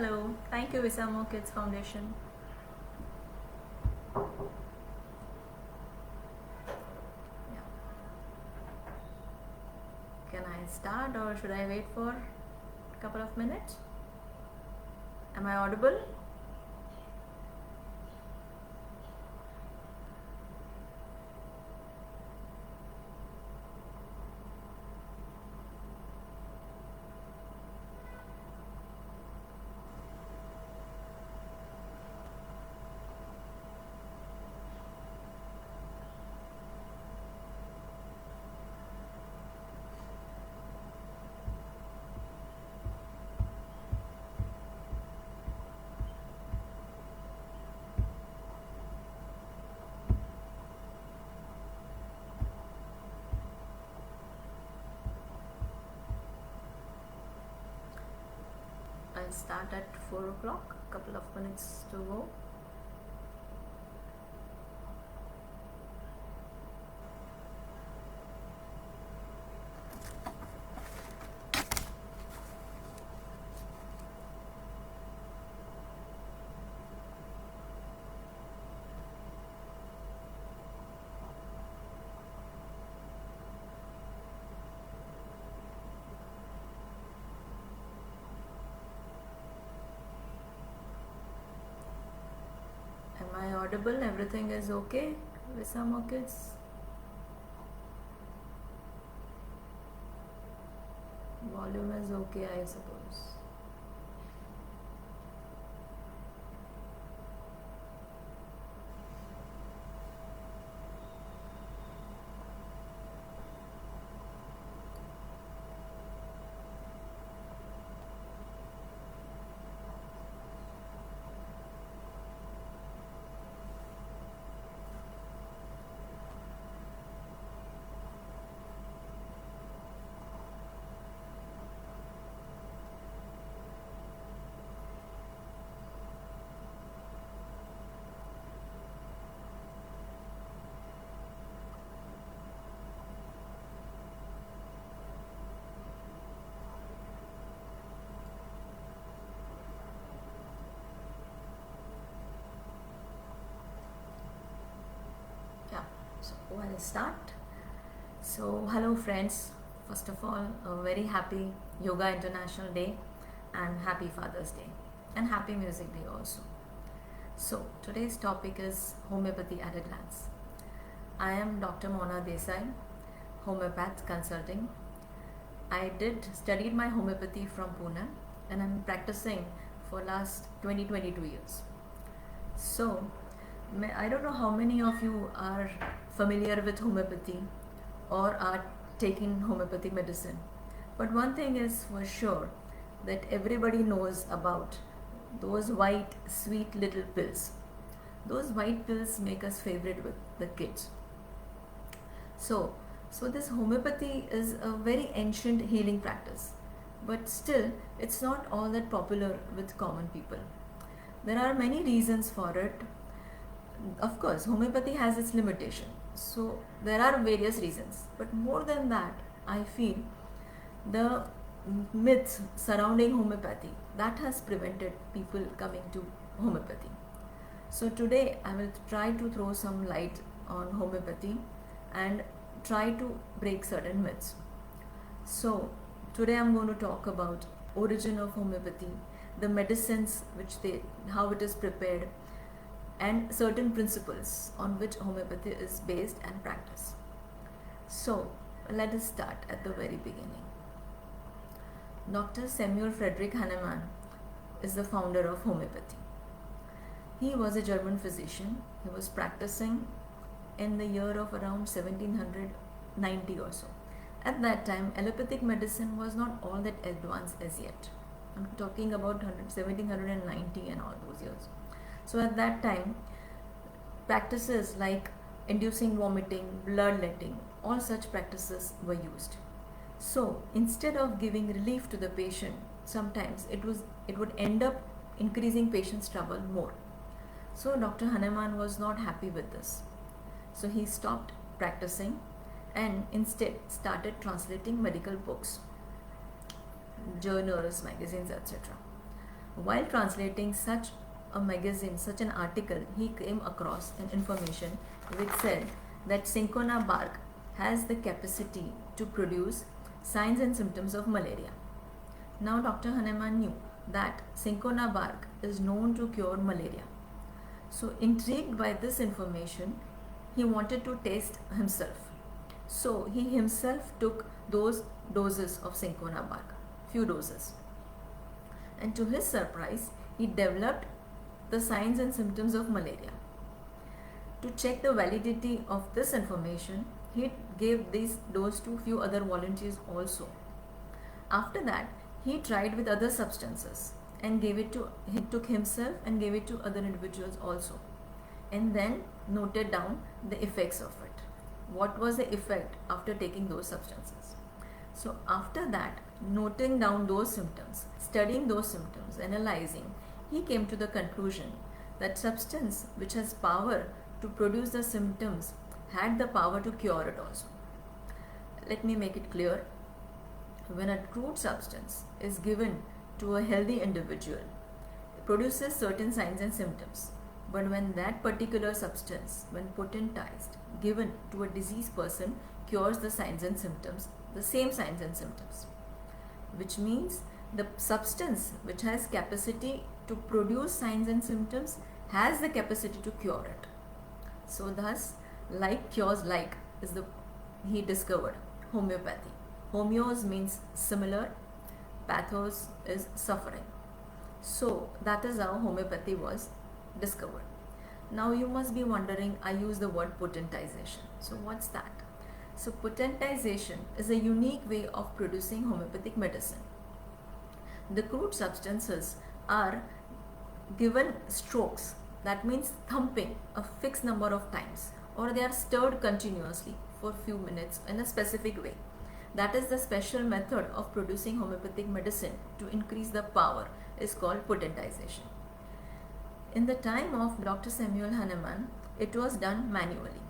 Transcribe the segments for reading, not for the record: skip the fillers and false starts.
Hello, thank you Visamo Kids Foundation. Yeah. Can I start or should I wait for a couple of minutes? Am I audible? I'll start at 4 o'clock, couple of minutes to go. Am I audible? Everything is okay, Visamo Kids? Volume is okay, I suppose. Yeah, so I'll start. So, hello friends. First of all, a very happy Yoga International Day and happy Father's Day and happy Music Day also. So, today's topic is homeopathy at a glance. I am Dr. Mona Desai, homeopath consulting. I did studied my homeopathy from Pune and I'm practicing for last 22 years. So, I don't know how many of you are familiar with homeopathy or are taking homeopathic medicine. But one thing is for sure that everybody knows about those white, sweet little pills. Those white pills make us favorite with the kids. So this homeopathy is a very ancient healing practice, but still it's not all that popular with common people. There are many reasons for it. Of course, homeopathy has its limitation. So there are various reasons, but more than that, I feel the myths surrounding homeopathy that has prevented people coming to homeopathy. So today I will try to throw some light on homeopathy and try to break certain myths. So today I'm going to talk about origin of homeopathy, the medicines how it is prepared, and certain principles on which homeopathy is based and practiced. So let us start at the very beginning. Dr. Samuel Frederick Hahnemann is the founder of homeopathy. He was a German physician. He was practicing in the year of around 1790 or so. At that time, allopathic medicine was not all that advanced as yet. I'm talking about 1790 and all those years. So at that time, practices like inducing vomiting, bloodletting, all such practices were used. So instead of giving relief to the patient, sometimes it would end up increasing patient's trouble more. So Dr. Hahnemann was not happy with this. So he stopped practicing and instead started translating medical books, journals, magazines, etc. While translating such a magazine, such an article, he came across an information which said that cinchona bark has the capacity to produce signs and symptoms of malaria. Now, Dr. Hahnemann knew that cinchona bark is known to cure malaria. So, intrigued by this information, he wanted to test himself. So, he himself took those doses of cinchona bark, few doses. And to his surprise, he developed the signs and symptoms of malaria. To check the validity of this information, he gave this dose to few other volunteers also. After that, he tried with other substances and he took himself and gave it to other individuals also, and then noted down the effects of it. What was the effect after taking those substances? So after that, noting down those symptoms, studying those symptoms, analyzing, he came to the conclusion that substance which has power to produce the symptoms had the power to cure it also. Let me make it clear. When a crude substance is given to a healthy individual, it produces certain signs and symptoms. But when that particular substance, when potentized, given to a diseased person, cures the signs and symptoms, the same signs and symptoms, which means the substance which has capacity to produce signs and symptoms has the capacity to cure it. So thus, like cures like is the he discovered homeopathy. Homeos means similar, pathos is suffering. So that is how homeopathy was discovered. Now you must be wondering, I use the word potentization. So what's that? So potentization is a unique way of producing homeopathic medicine. The crude substances are given strokes, that means thumping a fixed number of times, or they are stirred continuously for a few minutes in a specific way. That is the special method of producing homeopathic medicine to increase the power is called potentization. In the time of Dr. Samuel Hahnemann, it was done manually,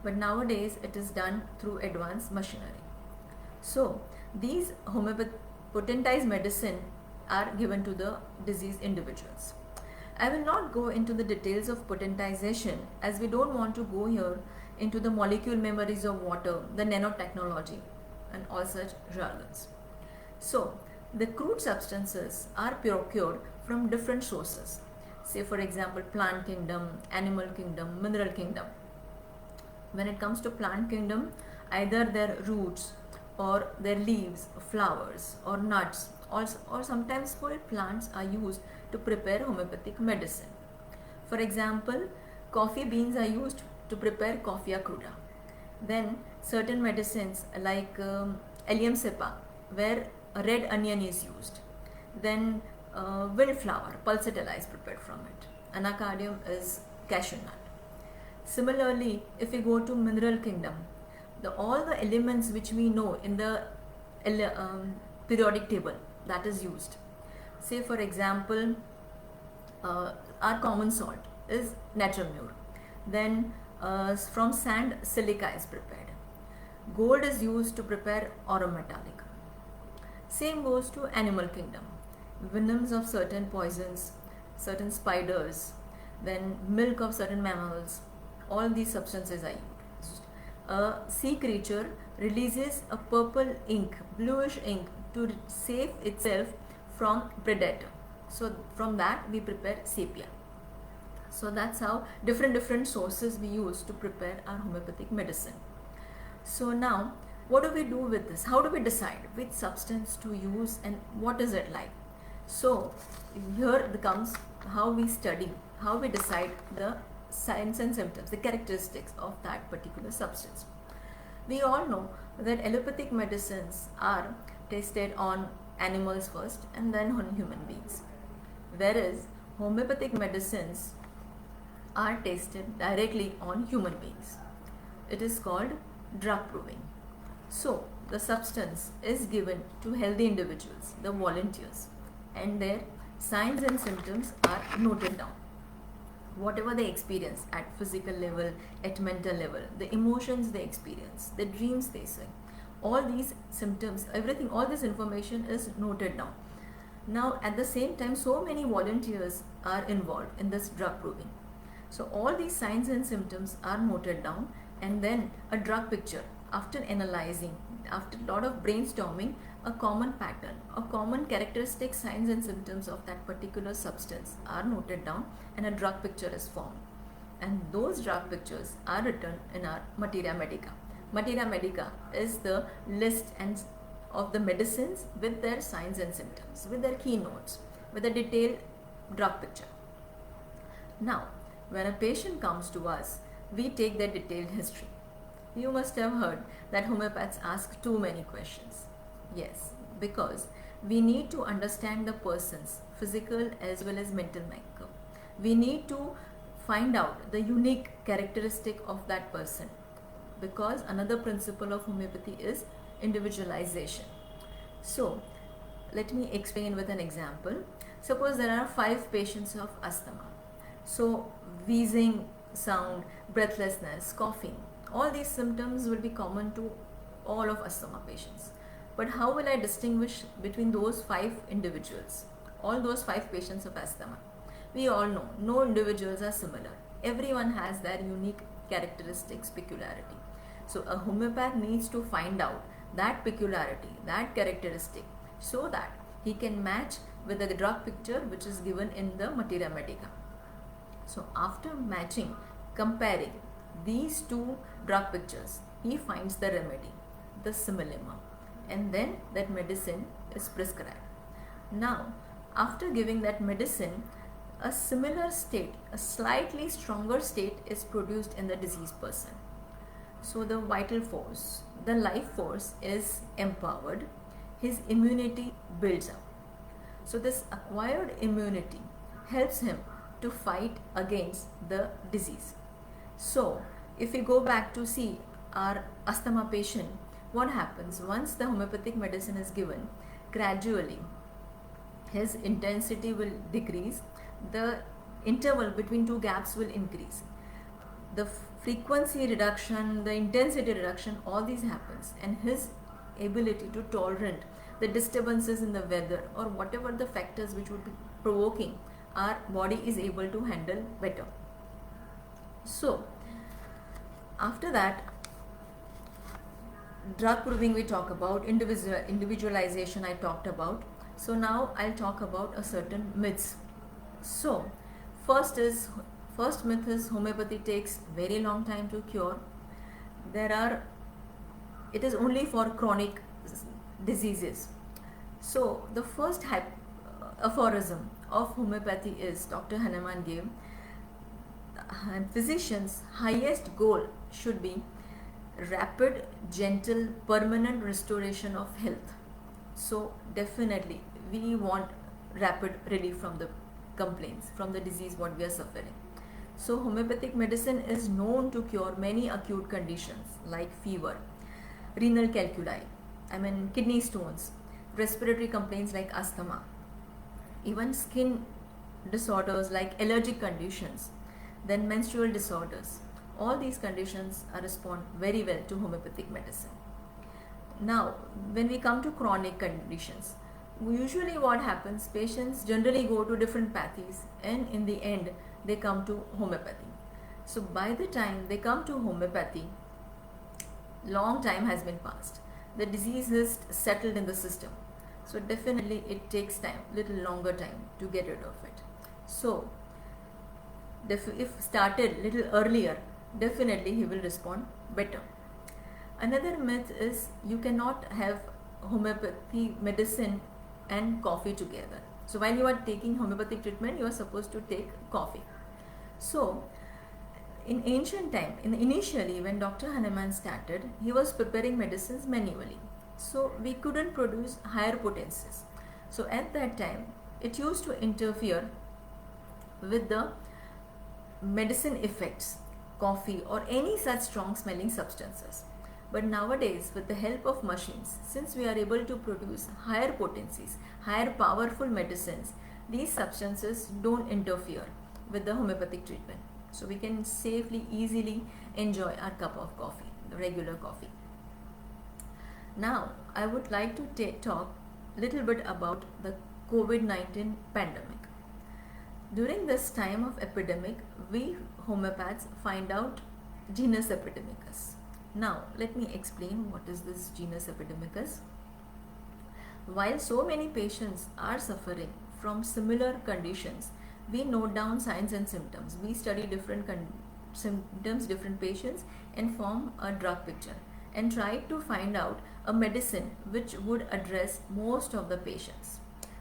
but nowadays it is done through advanced machinery. So these potentized medicine are given to the diseased individuals. I will not go into the details of potentization as we don't want to go here into the molecule memories of water, the nanotechnology and all such jargons. So the crude substances are procured from different sources. Say for example, plant kingdom, animal kingdom, mineral kingdom. When it comes to plant kingdom, either their roots or their leaves, flowers or nuts or sometimes full plants are used to prepare homeopathic medicine. For example, coffee beans are used to prepare Coffea cruda. Then certain medicines like Allium cepa, where a red onion is used. Then wildflower, pulsatilla is prepared from it. Anacardium is cashew nut. Similarly, if we go to mineral kingdom, all the elements which we know in the periodic table that is used. Say for example, our common salt is natural mure. Then from sand, silica is prepared. Gold is used to prepare aurum metallic. Same goes to animal kingdom. Venoms of certain poisons, certain spiders, then milk of certain mammals, all these substances are used. A sea creature releases a purple ink, bluish ink to save itself from predator. So from that we prepare sepia. So that's how different sources we use to prepare our homeopathic medicine. So now what do we do with this? How do we decide which substance to use and what is it like? So here comes how we study, how we decide the signs and symptoms, the characteristics of that particular substance. We all know that allopathic medicines are tested on animals first and then on human beings, whereas homeopathic medicines are tested directly on human beings. It is called drug proving. So the substance is given to healthy individuals, the volunteers, and their signs and symptoms are noted down. Whatever they experience at physical level, at mental level, the emotions they experience, the dreams they see, all these symptoms, everything, all this information is noted down. Now, at the same time, so many volunteers are involved in this drug proving. So, all these signs and symptoms are noted down, and then a drug picture, after analyzing, after a lot of brainstorming, a common pattern, a common characteristic signs and symptoms of that particular substance are noted down, and a drug picture is formed. And those drug pictures are written in our Materia Medica. Materia Medica is the list and of the medicines with their signs and symptoms, with their keynotes, with a detailed drug picture. Now, when a patient comes to us, we take their detailed history. You must have heard that homeopaths ask too many questions. Yes, because we need to understand the person's physical as well as mental makeup. We need to find out the unique characteristic of that person, because another principle of homeopathy is individualization. So, let me explain with an example. Suppose there are 5 patients of asthma. So, wheezing sound, breathlessness, coughing, all these symptoms will be common to all of asthma patients. But how will I distinguish between those 5 individuals, all those 5 patients of asthma? We all know no individuals are similar. Everyone has their unique characteristics, peculiarity. So a homeopath needs to find out that peculiarity, that characteristic, so that he can match with the drug picture which is given in the Materia Medica. So after matching, comparing these two drug pictures, he finds the remedy, the similima, and then that medicine is prescribed. Now, after giving that medicine, a similar state, a slightly stronger state is produced in the diseased person. So the vital force, the life force is empowered, his immunity builds up. So this acquired immunity helps him to fight against the disease. So if we go back to see our asthma patient, what happens once the homeopathic medicine is given? Gradually his intensity will decrease, the interval between two gaps will increase, the frequency reduction, the intensity reduction, all these happens, and his ability to tolerate the disturbances in the weather or whatever the factors which would be provoking, our body is able to handle better. So after that, drug proving we talk about, individualization I talked about. So now I'll talk about a certain myths. So first myth is homeopathy takes very long time to cure. It is only for chronic diseases. So the first aphorism of homeopathy is Dr. Hahnemann gave, physician's highest goal should be rapid, gentle, permanent restoration of health. So definitely we want rapid relief from the complaints, from the disease what we are suffering. So homeopathic medicine is known to cure many acute conditions like fever, renal calculi, kidney stones, respiratory complaints like asthma, even skin disorders like allergic conditions, then menstrual disorders. All these conditions respond very well to homeopathic medicine. Now, when we come to chronic conditions, usually what happens, patients generally go to different pathies and in the end they come to homeopathy. So by the time they come to homeopathy, long time has been passed. The disease is settled in the system. So definitely it takes time, little longer time to get rid of it. So if started little earlier, definitely he will respond better. Another myth is you cannot have homeopathy medicine and coffee together. So while you are taking homeopathic treatment, you are supposed to take coffee. So in ancient time, initially when Dr. Hahnemann started, he was preparing medicines manually. So we couldn't produce higher potencies. So at that time, it used to interfere with the medicine effects, coffee or any such strong smelling substances. But nowadays, with the help of machines, since we are able to produce higher potencies, higher powerful medicines, these substances don't interfere with the homeopathic treatment. So we can safely, easily enjoy our cup of coffee, the regular coffee. Now, I would like to talk a little bit about the COVID-19 pandemic. During this time of epidemic, we homeopaths find out genus epidemicus. Now, let me explain what is this genus epidemicus. While so many patients are suffering from similar conditions, we note down signs and symptoms. We study different symptoms, different patients, and form a drug picture and try to find out a medicine which would address most of the patients.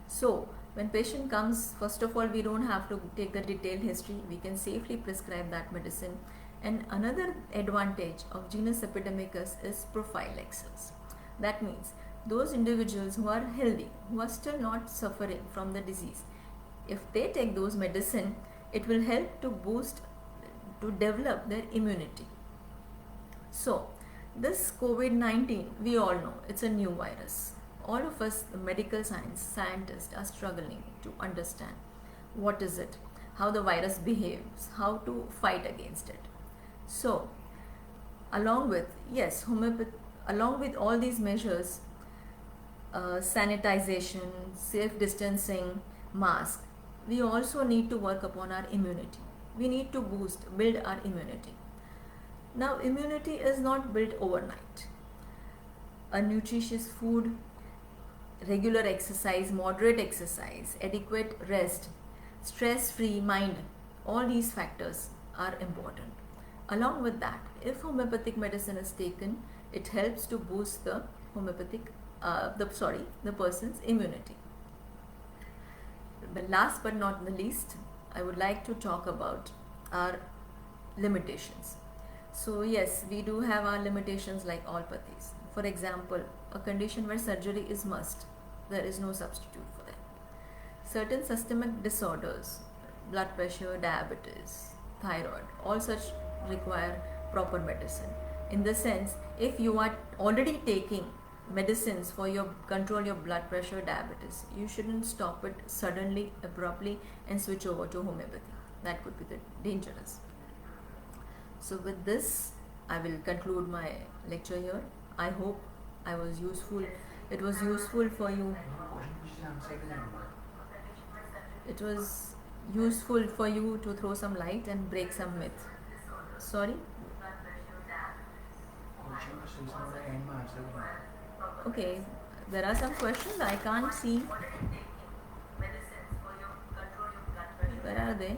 So, when patient comes, first of all, we don't have to take the detailed history. We can safely prescribe that medicine. And another advantage of genus epidemicus is prophylaxis. That means those individuals who are healthy, who are still not suffering from the disease, if they take those medicine, it will help to boost, to develop their immunity. So, this COVID-19, we all know, it's a new virus. All of us, the medical scientists, are struggling to understand what is it, how the virus behaves, how to fight against it. So, along with, along with all these measures, sanitization, safe distancing, mask, we also need to work upon our immunity. We need to build our immunity. Now, immunity is not built overnight. A nutritious food, regular exercise, moderate exercise, adequate rest, stress-free mind, all these factors are important. Along with that, if homeopathic medicine is taken, it helps to boost the the person's immunity. But last but not the least, I would like to talk about our limitations. So yes, we do have our limitations like allopathies. For example, a condition where surgery is must, there is no substitute for that. Certain systemic disorders, blood pressure, diabetes, thyroid, all such require proper medicine. In the sense, if you are already taking medicines for your control your blood pressure, diabetes, you shouldn't stop it suddenly, abruptly, and switch over to homeopathy. That could be dangerous. So with this, I will conclude my lecture here. I hope I was useful. It was useful for you. It was useful for you to throw some light and break some myth. Sorry? Okay, there are some questions I can't see. Where are they?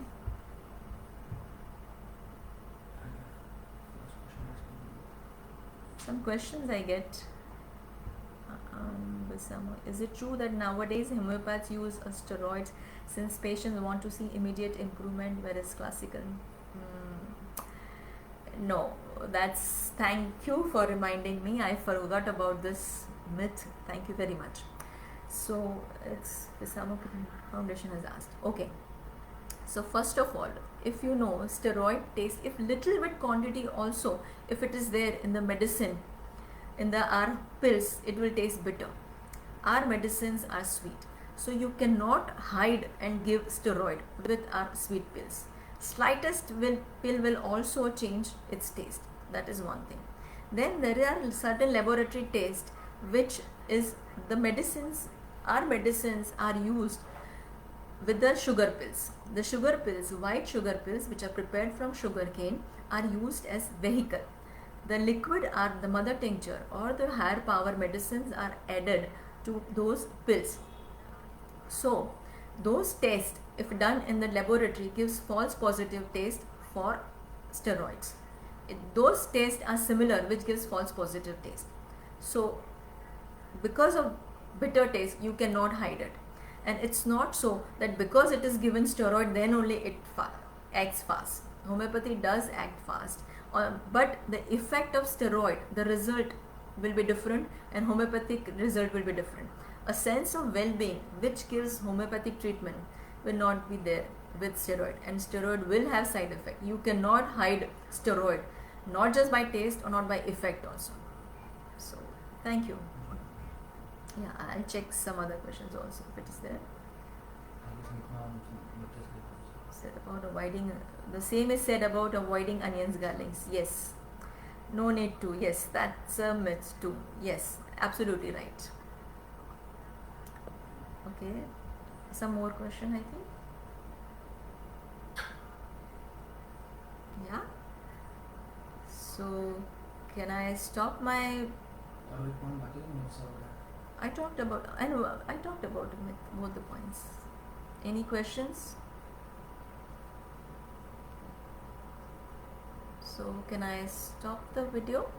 Some questions I get. Is it true that nowadays homeopaths use steroids since patients want to see immediate improvement, whereas classical? No, that's, thank you for reminding me. I forgot about this myth. Thank you very much. So it's Visama Foundation has asked. Okay. So first of all, if you know steroid taste, if little bit quantity also, if it is there in the medicine, in our pills, it will taste bitter. Our medicines are sweet. So you cannot hide and give steroid with our sweet pills. Slightest pill will also change its taste. That is one thing. Then there are certain laboratory tests which is the medicines, our medicines are used with the sugar pills. The sugar pills, white sugar pills which are prepared from sugarcane, are used as vehicle. The liquid are the mother tincture or the higher power medicines are added to those pills. So those tests, if done in the laboratory, gives false positive taste for steroids. Those tests are similar which gives false positive taste. So because of bitter taste, you cannot hide it. And it's not so that because it is given steroid, then only it acts fast. Homeopathy does act fast, but the effect of steroid, the result will be different, and homeopathic result will be different. A sense of well-being which gives homeopathic treatment will not be there with steroid, and steroid will have side effect. You cannot hide steroid, not just by taste or not by effect also. So thank you. Yeah, I'll check some other questions also if it is there. Said about avoiding, the same is said about avoiding onions, garlics. Yes, no need to. Yes, that's a myth too. Yes, absolutely right. Okay, Some more question, I think. Yeah. So, can I stop my? I talked about. I know. I talked about both the points. Any questions? So, can I stop the video?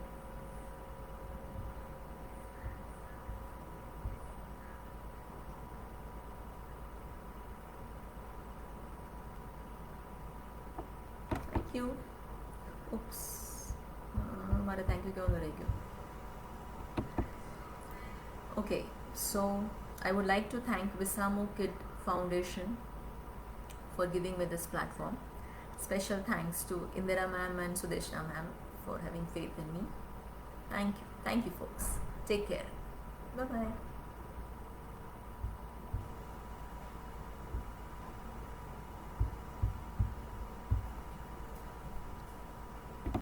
Thank you. Oops. हमारा thank you क्यों हो रहा है? Okay, so I would like to thank Visamo Kid Foundation for giving me this platform. Special thanks to Indira ma'am and Sudeshna ma'am for having faith in me. Thank you. Thank you, folks. Take care. Bye bye.